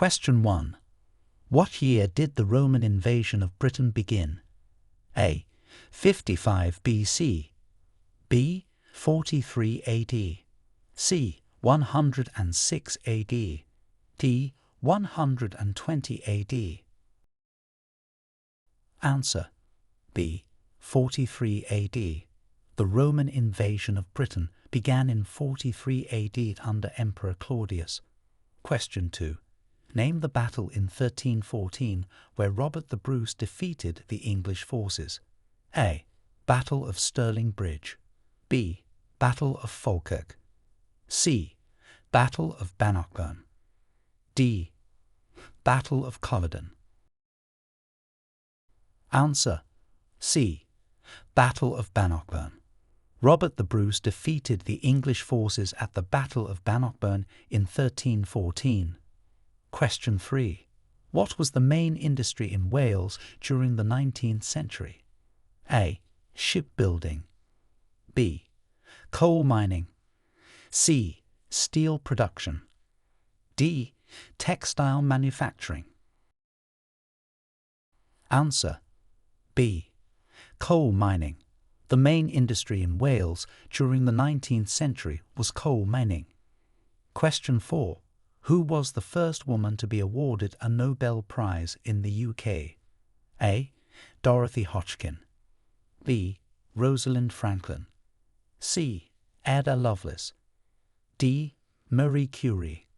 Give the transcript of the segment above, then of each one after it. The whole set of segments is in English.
Question 1. What year did the Roman invasion of Britain begin? A. 55 BC, B. 43 AD, C. 106 AD, D. 120 AD. Answer: B. 43 AD. The Roman invasion of Britain began in 43 AD under Emperor Claudius. Question 2. Name the battle in 1314 where Robert the Bruce defeated the English forces. A. Battle of Stirling Bridge, B. Battle of Falkirk, C. Battle of Bannockburn, D. Battle of Culloden. Answer: C. Battle of Bannockburn. Robert the Bruce defeated the English forces at the Battle of Bannockburn in 1314. Question 3. What was the main industry in Wales during the 19th century? A. Shipbuilding, B. Coal mining, C. Steel production, D. Textile manufacturing. Answer: B. Coal mining. The main industry in Wales during the 19th century was coal mining. Question 4. Who was the first woman to be awarded a Nobel Prize in the UK? A. Dorothy Hodgkin, B. Rosalind Franklin, C. Ada Lovelace, D. Marie Curie.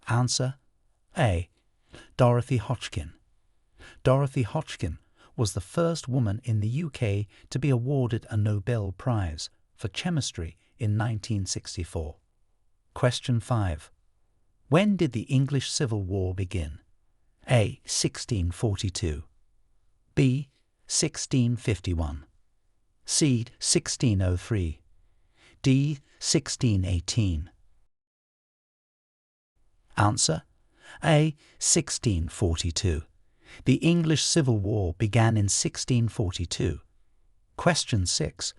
Answer: A. Dorothy Hodgkin. Dorothy Hodgkin was the first woman in the UK to be awarded a Nobel Prize for chemistry in 1964. Question 5. When did the English Civil War begin? A. 1642, B. 1651, C. 1603, D. 1618. Answer: A. 1642. The English Civil War began in 1642. Question 6.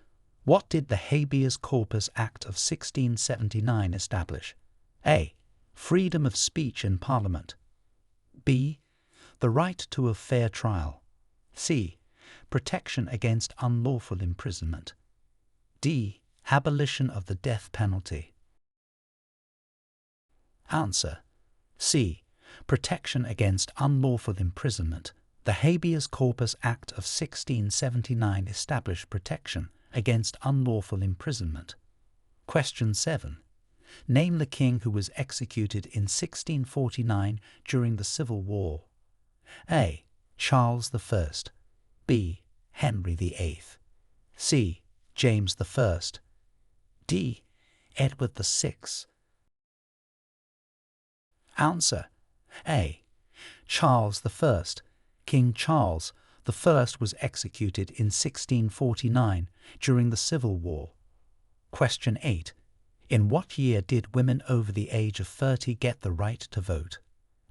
What did the Habeas Corpus Act of 1679 establish? A. Freedom of speech in Parliament, B. The right to a fair trial, C. Protection against unlawful imprisonment, D. Abolition of the death penalty. Answer: C. Protection against unlawful imprisonment. The Habeas Corpus Act of 1679 established protection against unlawful imprisonment. Question 7. Name the king who was executed in 1649 during the Civil War. A. Charles I, B. Henry VIII, C. James I, D. Edward VI. Answer: A. Charles I. King Charles I was executed in 1649 during the Civil War. Question 8. In what year did women over the age of 30 get the right to vote?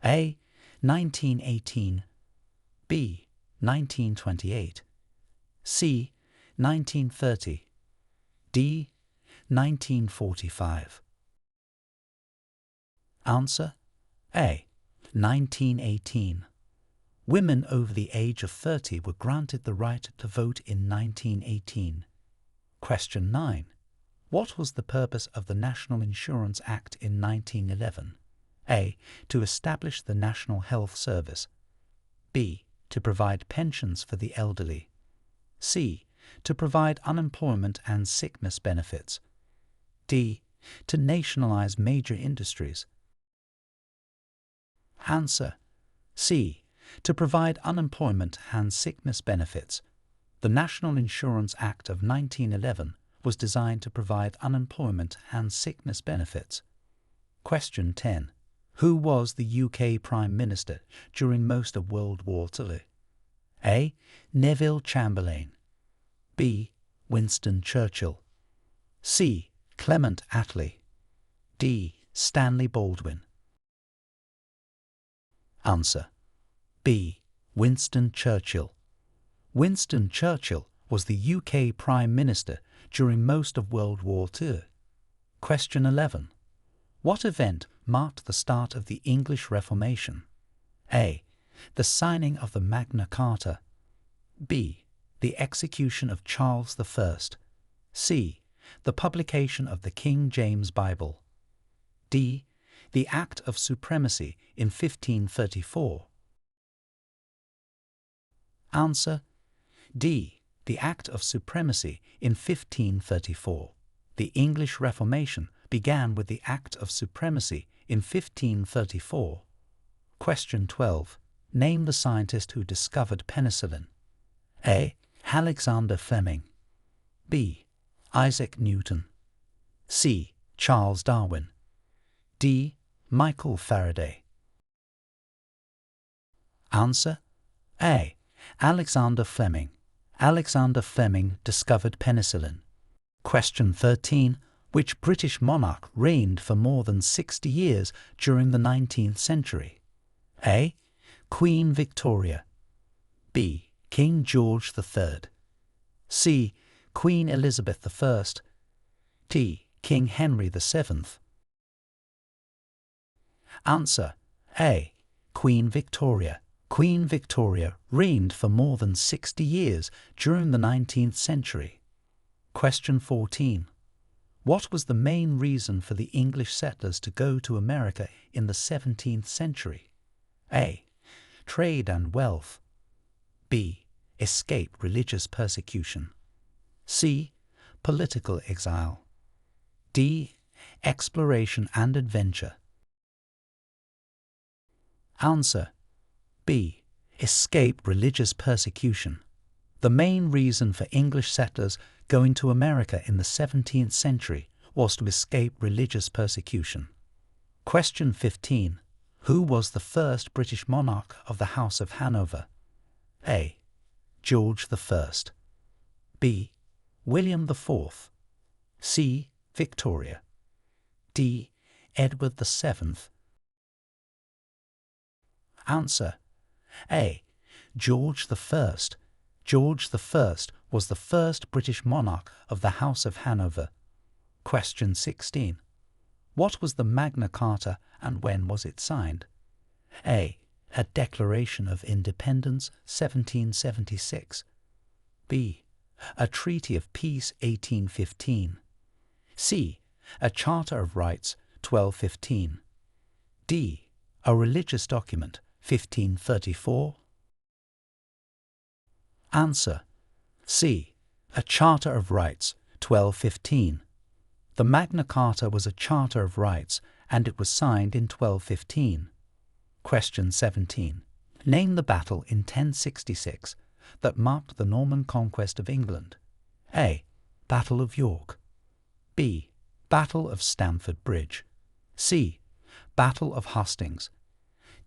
A. 1918, B. 1928, C. 1930, D. 1945. Answer: A. 1918. Women over the age of 30 were granted the right to vote in 1918. Question 9. What was the purpose of the National Insurance Act in 1911? A. To establish the National Health Service, B. To provide pensions for the elderly, C. To provide unemployment and sickness benefits, D. To nationalize major industries. Answer: C. To provide unemployment and sickness benefits. The National Insurance Act of 1911 was designed to provide unemployment and sickness benefits. Question 10. Who was the UK Prime Minister during most of World War II? A. Neville Chamberlain, B. Winston Churchill, C. Clement Attlee, D. Stanley Baldwin. Answer: B. Winston Churchill. Winston Churchill was the UK Prime Minister during most of World War II. Question 11. What event marked the start of the English Reformation? A. The signing of the Magna Carta. B. The execution of Charles I. C. The publication of the King James Bible. D. The Act of Supremacy in 1534. Answer: D. The Act of Supremacy in 1534. The English Reformation began with the Act of Supremacy in 1534. Question 12. Name the scientist who discovered penicillin. A. Alexander Fleming. B. Isaac Newton. C. Charles Darwin. D. Michael Faraday. Answer: A. Alexander Fleming. Alexander Fleming discovered penicillin. Question 13. Which British monarch reigned for more than 60 years during the 19th century? A. Queen Victoria. B. King George III. C. Queen Elizabeth I. D. King Henry VII. Answer: A. Queen Victoria. Queen Victoria reigned for more than 60 years during the 19th century. Question 14. What was the main reason for the English settlers to go to America in the 17th century? A. Trade and wealth. B. Escape religious persecution. C. Political exile. D. Exploration and adventure. Answer: B. Escape religious persecution. The main reason for English settlers going to America in the 17th century was to escape religious persecution. Question 15. Who was the first British monarch of the House of Hanover? A. George I. B. William IV. C. Victoria. D. Edward VII. Answer: A. George I. George I was the first British monarch of the House of Hanover. Question 16. What was the Magna Carta and when was it signed? A. A Declaration of Independence, 1776. B. A Treaty of Peace, 1815. C. A Charter of Rights, 1215. D. A religious document, 1534. Answer: C. A Charter of Rights, 1215. The Magna Carta was a Charter of Rights and it was signed in 1215. Question 17. Name the battle in 1066 that marked the Norman conquest of England. A. Battle of York. B. Battle of Stamford Bridge. C. Battle of Hastings.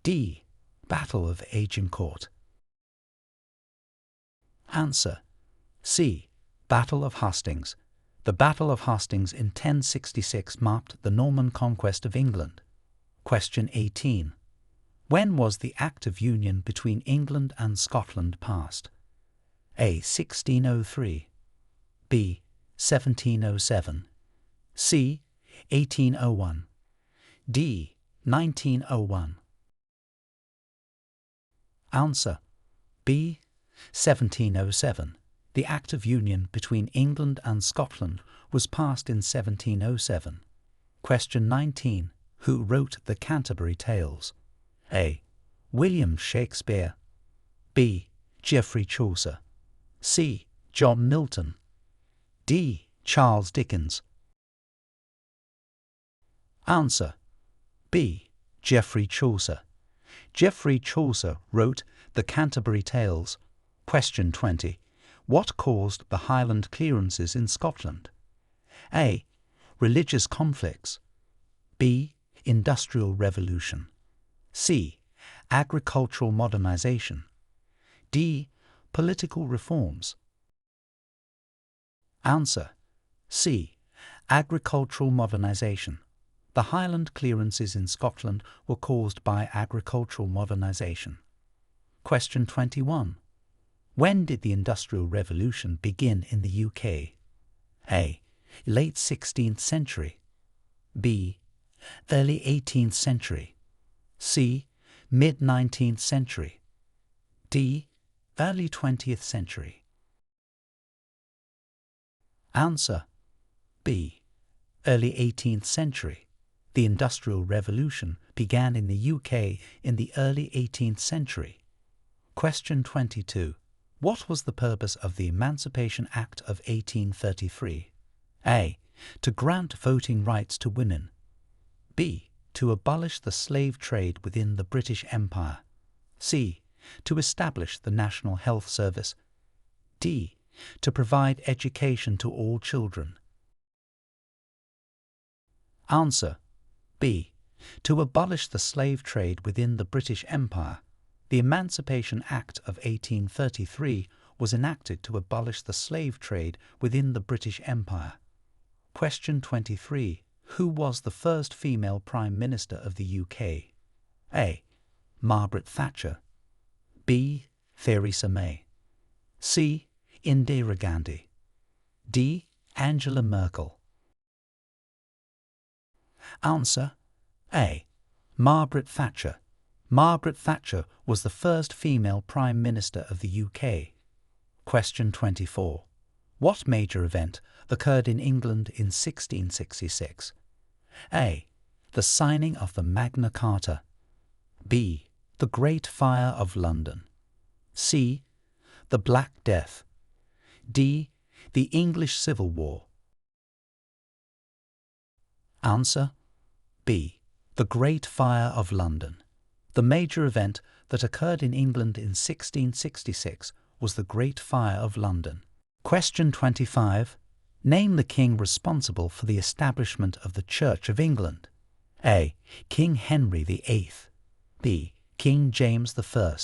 D. Battle of Agincourt. Answer: C. Battle of Hastings. The Battle of Hastings in 1066 marked the Norman conquest of England. Question 18. When was the Act of Union between England and Scotland passed? A. 1603. B. 1707. C. 1801. D. 1901. Answer: B. 1707. The Act of Union between England and Scotland was passed in 1707. Question 19. Who wrote the Canterbury Tales? A. William Shakespeare. B. Geoffrey Chaucer. C. John Milton. D. Charles Dickens. Answer: B. Geoffrey Chaucer. Geoffrey Chaucer wrote the Canterbury Tales. Question 20. What caused the Highland clearances in Scotland? A. Religious conflicts. B. Industrial Revolution. C. Agricultural modernization. D. Political reforms. Answer: C. Agricultural modernization. The Highland clearances in Scotland were caused by agricultural modernization. Question 21. When did the Industrial Revolution begin in the UK? A. Late 16th century. B. Early 18th century. C. Mid-19th century. D. Early 20th century. Answer B. Early 18th century. The Industrial Revolution began in the UK in the early 18th century. Question 22. What was the purpose of the Emancipation Act of 1833? A. To grant voting rights to women. B. To abolish the slave trade within the British Empire. C. To establish the National Health Service. D. To provide education to all children. Answer B. To abolish the slave trade within the British Empire. The Emancipation Act of 1833 was enacted to abolish the slave trade within the British Empire. Question 23. Who was the first female Prime Minister of the UK? A. Margaret Thatcher. B. Theresa May. C. Indira Gandhi. D. Angela Merkel. Answer A. Margaret Thatcher. Margaret Thatcher was the first female Prime Minister of the UK. Question 24. What major event occurred in England in 1666? A. The signing of the Magna Carta. B. The Great Fire of London. C. The Black Death. D. The English Civil War. Answer B. The Great Fire of London. The major event that occurred in England in 1666 was the Great Fire of London. Question 25. Name the king responsible for the establishment of the Church of England. A. King Henry VIII. B. King James I.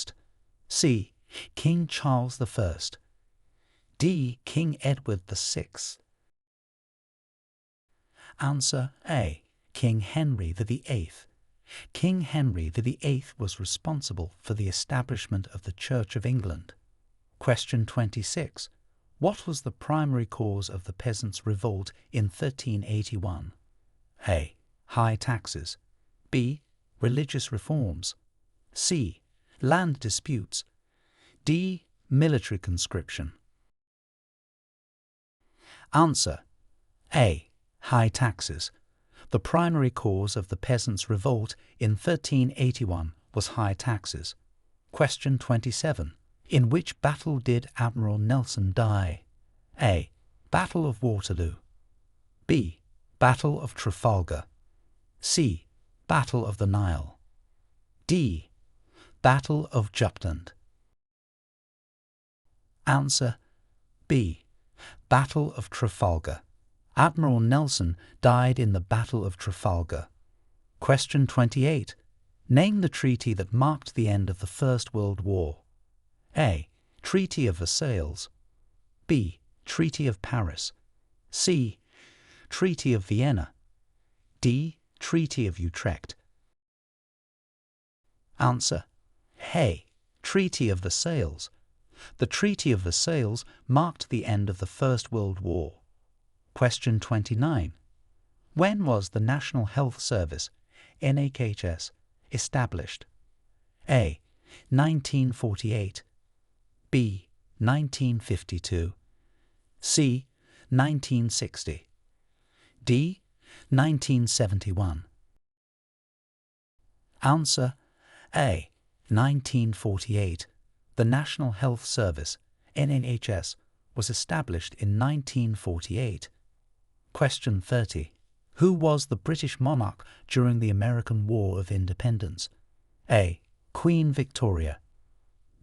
C. King Charles I. D. King Edward VI. Answer A. King Henry VIII. King Henry VIII was responsible for the establishment of the Church of England. Question 26. What was the primary cause of the peasants' revolt in 1381? A. High taxes. B. Religious reforms. C. Land disputes. D. Military conscription. Answer A. High taxes. The primary cause of the peasants' revolt in 1381 was high taxes. Question 27. In which battle did Admiral Nelson die? A. Battle of Waterloo. B. Battle of Trafalgar. C. Battle of the Nile. D. Battle of Jutland. Answer B. Battle of Trafalgar. Admiral Nelson died in the Battle of Trafalgar. Question 28. Name the treaty that marked the end of the First World War. A. Treaty of Versailles. B. Treaty of Paris. C. Treaty of Vienna. D. Treaty of Utrecht. Answer A. Treaty of Versailles. The Treaty of Versailles marked the end of the First World War. Question 29. When was the National Health Service, NHS, established? A. 1948. B. 1952. C. 1960. D. 1971. Answer A. 1948. The National Health Service, NHS, was established in 1948. Question 30. Who was the British monarch during the American War of Independence? A. Queen Victoria.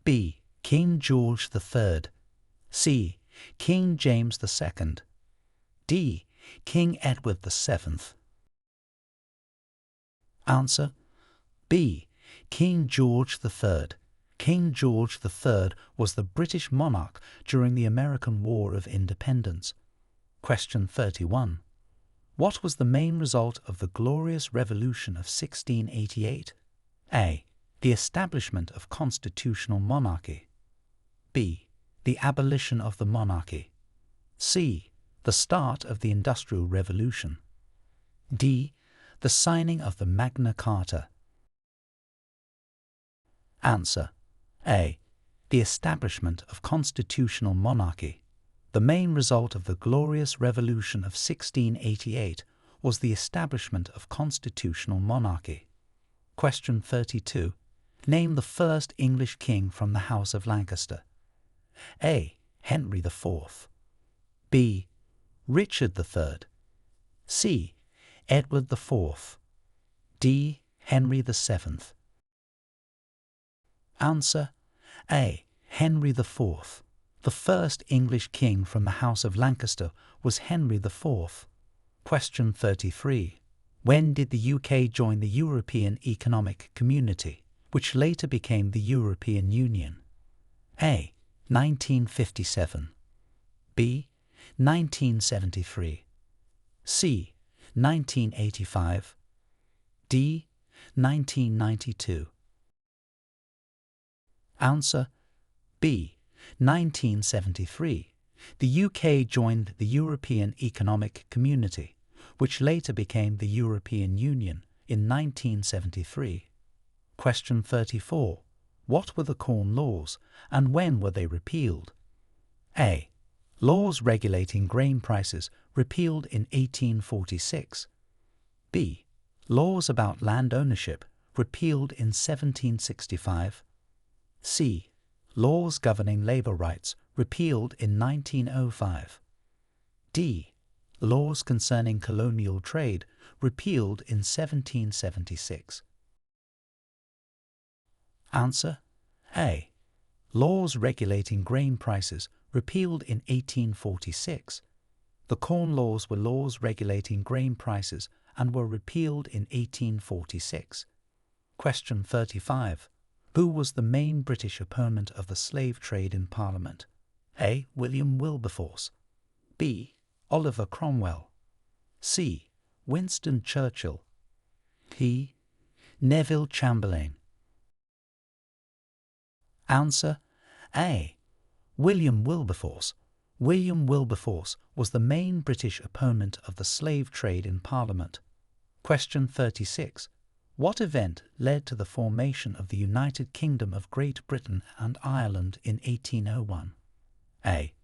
B. King George III. C. King James II. D. King Edward VII. Answer B. King George III. King George III was the British monarch during the American War of Independence. Question 31. What was the main result of the Glorious Revolution of 1688? A. The establishment of constitutional monarchy. B. The abolition of the monarchy. C. The start of the Industrial Revolution. D. The signing of the Magna Carta. Answer: A. The establishment of constitutional monarchy. The main result of the Glorious Revolution of 1688 was the establishment of constitutional monarchy. Question 32. Name the first English king from the House of Lancaster. A. Henry IV. B. Richard III. C. Edward IV. D. Henry VII. Answer: A. Henry IV. The first English king from the House of Lancaster was Henry IV. Question 33. When did the UK join the European Economic Community, which later became the European Union? A. 1957. B. 1973. C. 1985. D. 1992. Answer: B. 1973. The UK joined the European Economic Community, which later became the European Union, in 1973. Question 34. What were the Corn Laws, and when were they repealed? A. Laws regulating grain prices, repealed in 1846. B. Laws about land ownership, repealed in 1765. C. Laws governing labour rights, repealed in 1905. D. Laws concerning colonial trade, repealed in 1776. Answer: A. Laws regulating grain prices, repealed in 1846. The Corn Laws were laws regulating grain prices and were repealed in 1846. Question 35. Who was the main British opponent of the slave trade in Parliament? A. William Wilberforce. B. Oliver Cromwell. C. Winston Churchill. D. Neville Chamberlain. Answer: A. William Wilberforce. William Wilberforce was the main British opponent of the slave trade in Parliament. Question 36. What event led to the formation of the United Kingdom of Great Britain and Ireland in 1801? A.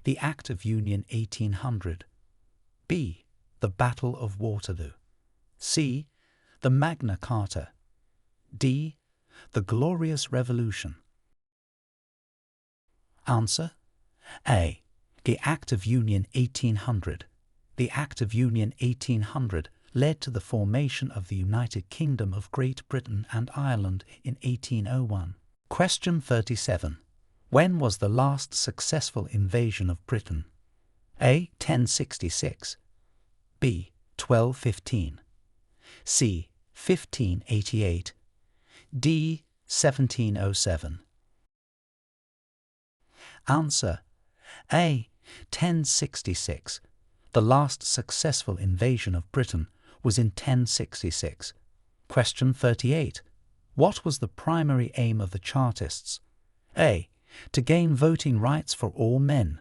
The Act of Union 1800. B. The Battle of Waterloo. C. The Magna Carta. D. The Glorious Revolution. Answer: A. The Act of Union 1800. The Act of Union 1800 led to the formation of the United Kingdom of Great Britain and Ireland in 1801. Question 37. When was the last successful invasion of Britain? A. 1066. B. 1215. C. 1588. D. 1707. Answer: A. 1066. The last successful invasion of Britain was in 1066. Question 38. What was the primary aim of the Chartists? A. To gain voting rights for all men.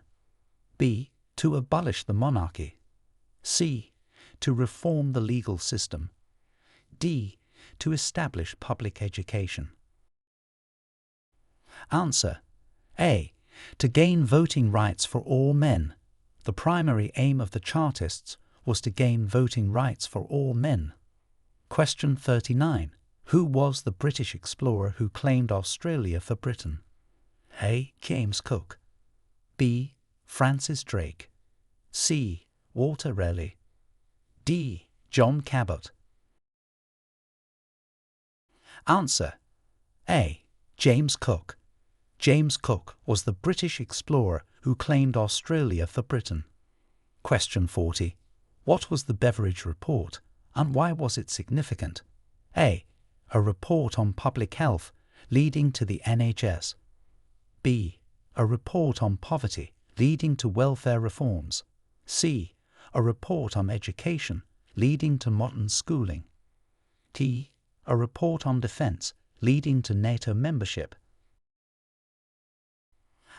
B. To abolish the monarchy. C. To reform the legal system. D. To establish public education. Answer: A. To gain voting rights for all men. The primary aim of the Chartists was to gain voting rights for all men. Question 39. Who was the British explorer who claimed Australia for Britain? A. James Cook. B. Francis Drake. C. Walter Raleigh. D. John Cabot. Answer: A. James Cook. James Cook was the British explorer who claimed Australia for Britain. Question 40. What was the Beveridge Report, and why was it significant? A. A report on public health leading to the NHS. B. A report on poverty leading to welfare reforms. C. A report on education leading to modern schooling. D. A report on defence leading to NATO membership.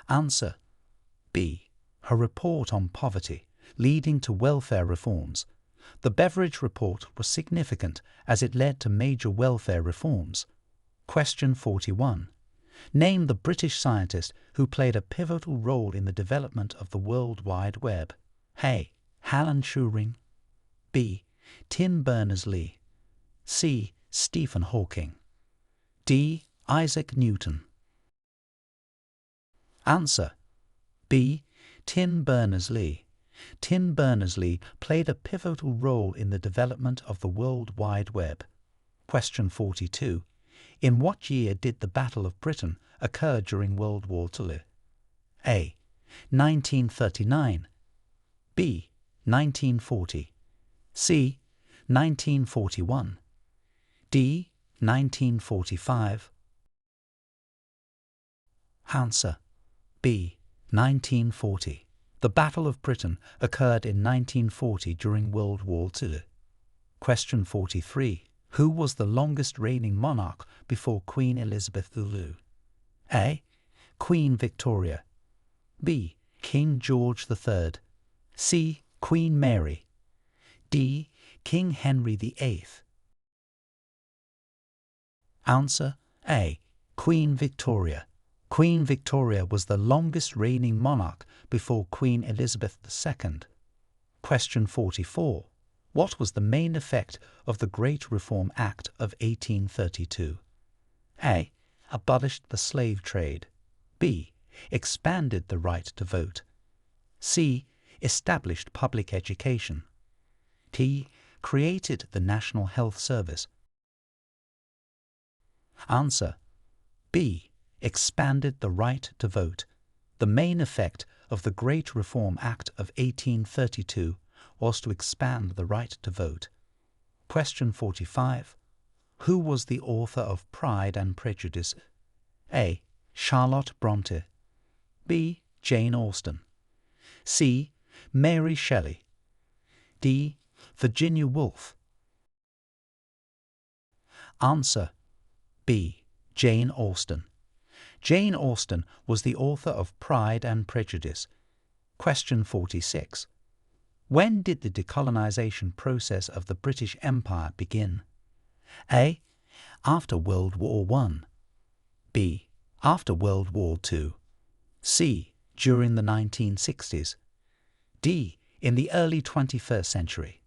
Answer: B. A report on poverty leading to welfare reforms, The Beveridge Report was significant as it led to major welfare reforms. Question 41. Name the British scientist who played a pivotal role in the development of the World Wide Web. A. Alan Turing. B. Tim Berners-Lee. C. Stephen Hawking. D. Isaac Newton. Answer: B. Tim Berners-Lee. Tim Berners-Lee played a pivotal role in the development of the World Wide Web. Question 42. In what year did the Battle of Britain occur during World War II? A. 1939. B. 1940. C. 1941. D. 1945. Answer: B. 1940. The Battle of Britain occurred in 1940 during World War II. Question 43. Who was the longest reigning monarch before Queen Elizabeth II? A. Queen Victoria. B. King George III. C. Queen Mary. D. King Henry VIII. Answer: A. Queen Victoria. Queen Victoria was the longest reigning monarch before Queen Elizabeth II. Question 44. What was the main effect of the Great Reform Act of 1832? A. Abolished the slave trade. B. Expanded the right to vote. C. Established public education. D. Created the National Health Service. Answer: B. Expanded the right to vote. The main effect of the Great Reform Act of 1832 was to expand the right to vote. Question 45. Who was the author of Pride and Prejudice? A. Charlotte Bronte. B. Jane Austen. C. Mary Shelley. D. Virginia Woolf. Answer: B. Jane Austen. Jane Austen was the author of Pride and Prejudice. Question 46. When did the decolonization process of the British Empire begin? A. After World War I. B. After World War II. C. During the 1960s. D. In the early 21st century.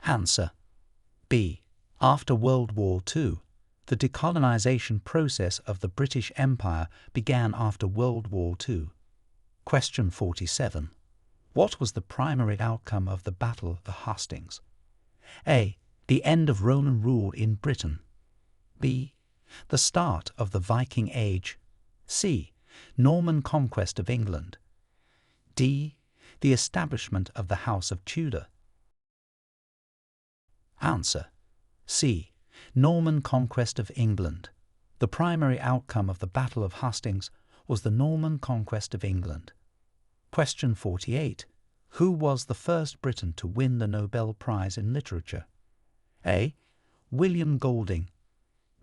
Answer: B. After World War II. The decolonization process of the British Empire began after World War II. Question 47. What was the primary outcome of the Battle of Hastings? A. The end of Roman rule in Britain. B. The start of the Viking Age. C. Norman conquest of England. D. The establishment of the House of Tudor. Answer: C. Norman conquest of England. The primary outcome of the Battle of Hastings was the Norman conquest of England. Question 48. Who was the first Briton to win the Nobel Prize in Literature? A. William Golding.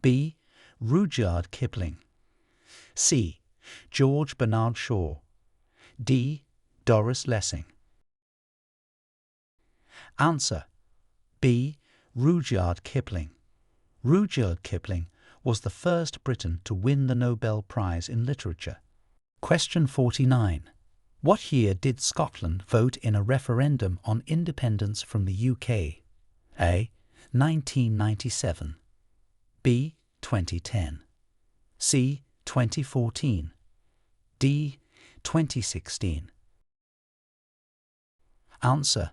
B. Rudyard Kipling. C. George Bernard Shaw. D. Doris Lessing. Answer: B. Rudyard Kipling. Rudyard Kipling was the first Briton to win the Nobel Prize in Literature. Question 49. What year did Scotland vote in a referendum on independence from the UK? A. 1997. B. 2010. C. 2014. D. 2016. Answer: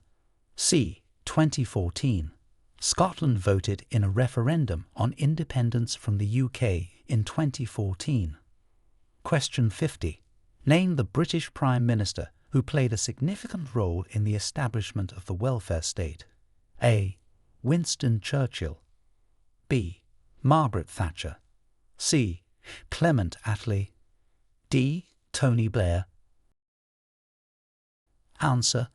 C. 2014. Scotland voted in a referendum on independence from the UK in 2014. Question 50. Name the British Prime Minister who played a significant role in the establishment of the welfare state. A. Winston Churchill. B. Margaret Thatcher. C. Clement Attlee. D. Tony Blair. Answer: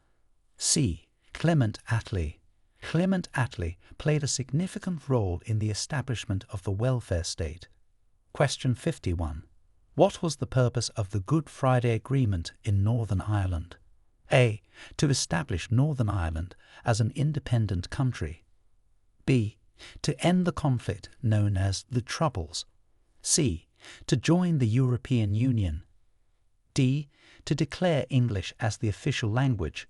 C. Clement Attlee. Clement Attlee played a significant role in the establishment of the welfare state. Question 51. What was the purpose of the Good Friday Agreement in Northern Ireland? A. To establish Northern Ireland as an independent country. B. To end the conflict known as the Troubles. C. To join the European Union. D. To declare English as the official language.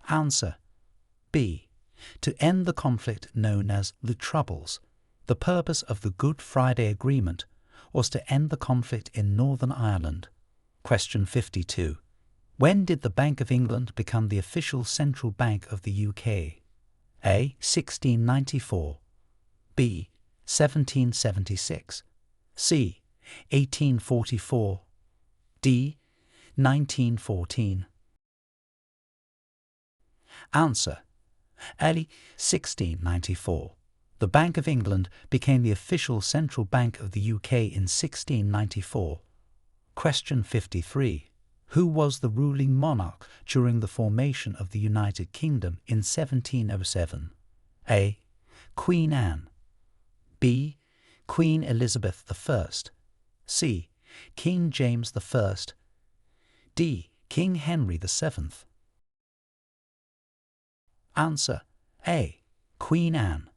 Answer: B. To end the conflict known as the Troubles. The purpose of the Good Friday Agreement was to end the conflict in Northern Ireland. Question 52. When did the Bank of England become the official central bank of the UK? A. 1694. B. 1776. C. 1844. D. 1914. Answer: A. 1694. The Bank of England became the official central bank of the UK in 1694. Question 53. Who was the ruling monarch during the formation of the United Kingdom in 1707? A. Queen Anne. B. Queen Elizabeth I. C. King James I. D. King Henry VII. Answer: A. Queen Anne.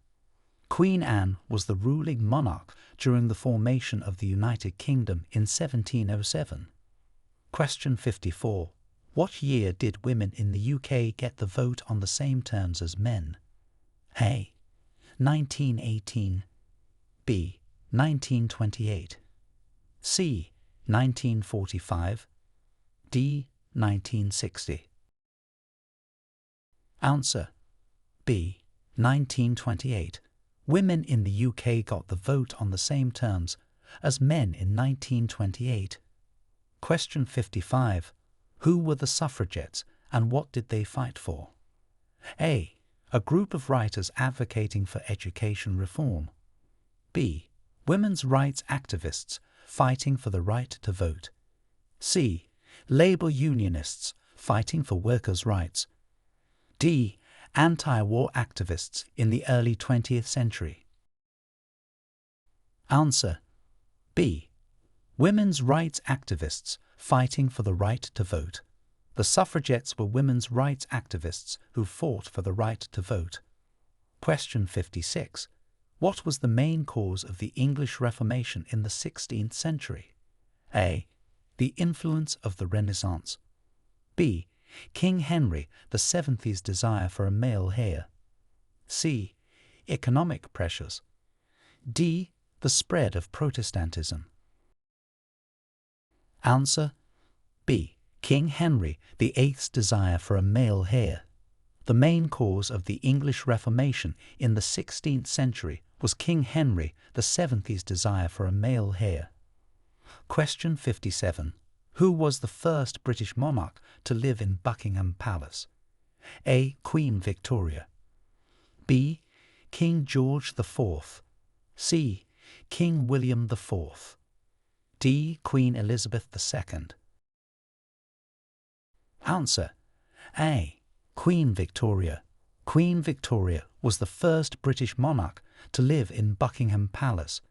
Queen Anne was the ruling monarch during the formation of the United Kingdom in 1707. Question 54. What year did women in the UK get the vote on the same terms as men? A. 1918. B. 1928. C. 1945. D. 1960. Answer: B. 1928. Women in the UK got the vote on the same terms as men in 1928. Question 55. Who were the suffragettes and what did they fight for? A. A group of writers advocating for education reform. B. Women's rights activists fighting for the right to vote. C. Labour unionists fighting for workers' rights. D. Anti-war activists in the early 20th century. Answer: B. Women's rights activists fighting for the right to vote. The suffragettes were women's rights activists who fought for the right to vote. Question 56. What was the main cause of the English Reformation in the 16th century? A. The influence of the Renaissance. B. King Henry VII's desire for a male heir. C. Economic pressures. D. The spread of Protestantism. Answer: B. King Henry VIII's desire for a male heir. The main cause of the English Reformation in the 16th century was King Henry VII's desire for a male heir. Question 57. Who was the first British monarch to live in Buckingham Palace? A. Queen Victoria. B. King George IV. C. King William IV. D. Queen Elizabeth II. Answer: A. Queen Victoria. Queen Victoria was the first British monarch to live in Buckingham Palace.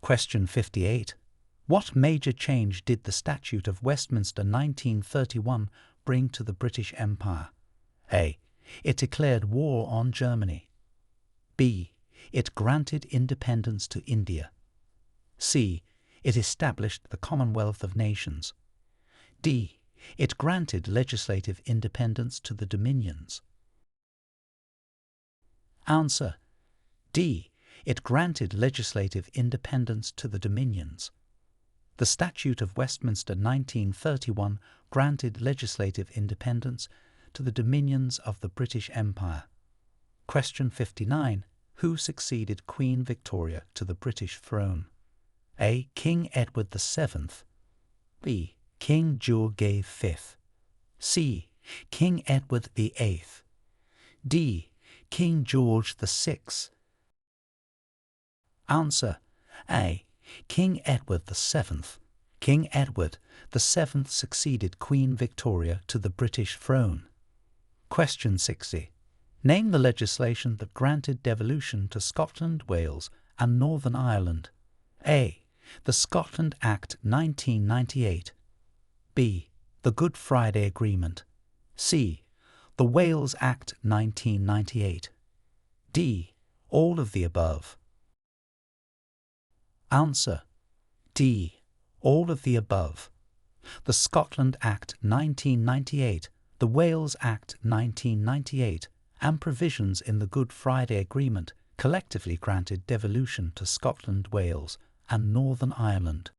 Question 58. What major change did the Statute of Westminster 1931 bring to the British Empire? A. It declared war on Germany. B. It granted independence to India. C. It established the Commonwealth of Nations. D. It granted legislative independence to the Dominions. Answer: D. It granted legislative independence to the Dominions. The Statute of Westminster 1931 granted legislative independence to the dominions of the British Empire. Question 59. Who succeeded Queen Victoria to the British throne? A. King Edward VII. B. King George V. C. King Edward VIII. D. King George VI. Answer: A. King Edward VII. King Edward VII succeeded Queen Victoria to the British throne. Question 60. Name the legislation that granted devolution to Scotland, Wales and Northern Ireland. A. The Scotland Act 1998. B. the Good Friday Agreement. C. The Wales Act 1998. D. All of the above. Answer: D. All of the above. The Scotland Act 1998, the Wales Act 1998, and provisions in the Good Friday Agreement collectively granted devolution to Scotland, Wales, and Northern Ireland.